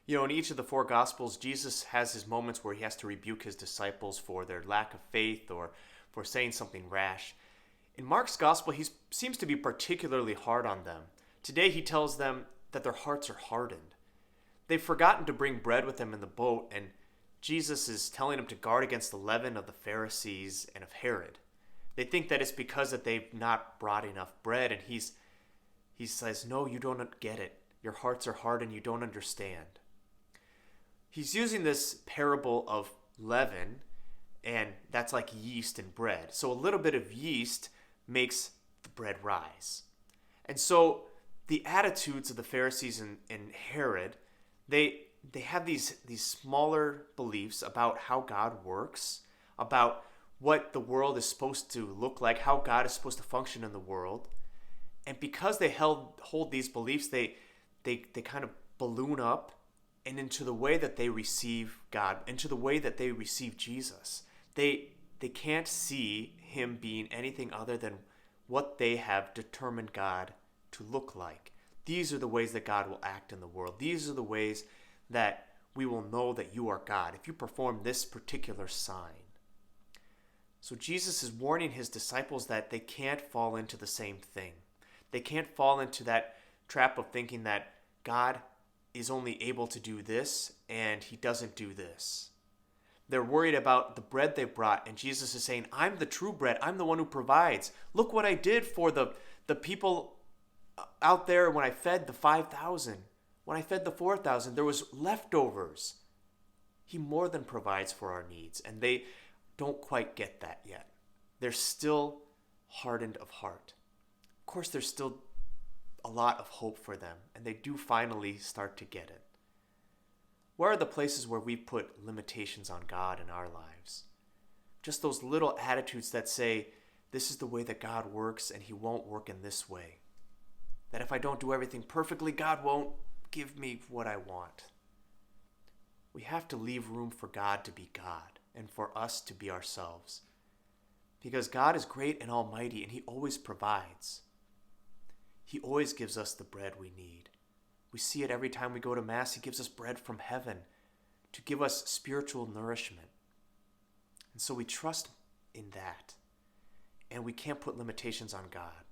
In each of the four Gospels, Jesus has his moments where he has to rebuke his disciples for their lack of faith or for saying something rash. In Mark's Gospel, he seems to be particularly hard on them. Today, he tells them that their hearts are hardened. They've forgotten to bring bread with them in the boat, and Jesus is telling them to guard against the leaven of the Pharisees and of Herod. They think that it's because that they've not brought enough bread, and he says, no, you don't get it. Your hearts are hardened, you don't understand. He's using this parable of leaven, and that's like yeast in bread. So a little bit of yeast makes the bread rise. And so the attitudes of the Pharisees and Herod, they have these smaller beliefs about how God works, about what the world is supposed to look like, how God is supposed to function in the world. And because they hold these beliefs, they kind of balloon up and into the way that they receive God, into the way that they receive Jesus. They can't see him being anything other than what they have determined God to look like. These are the ways that God will act in the world. These are the ways that we will know that you are God if you perform this particular sign. So Jesus is warning his disciples that they can't fall into the same thing. They can't fall into that trap of thinking that God is only able to do this and he doesn't do this. They're worried about the bread they brought, and Jesus is saying, I'm the true bread. I'm the one who provides. Look what I did for the people out there when I fed the 5,000. When I fed the 4,000, there was leftovers. He more than provides for our needs, and they don't quite get that yet. They're still hardened of heart. Of course, there's still a lot of hope for them, and they do finally start to get it. Where are the places where we put limitations on God in our lives? Just those little attitudes that say, this is the way that God works, and he won't work in this way. That if I don't do everything perfectly, God won't give me what I want. We have to leave room for God to be God and for us to be ourselves. Because God is great and almighty, and he always provides. He always gives us the bread we need. We see it every time we go to Mass. He gives us bread from heaven to give us spiritual nourishment. And so we trust in that. And we can't put limitations on God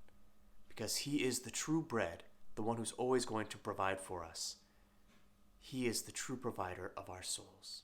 because he is the true bread, the one who's always going to provide for us. He is the true provider of our souls.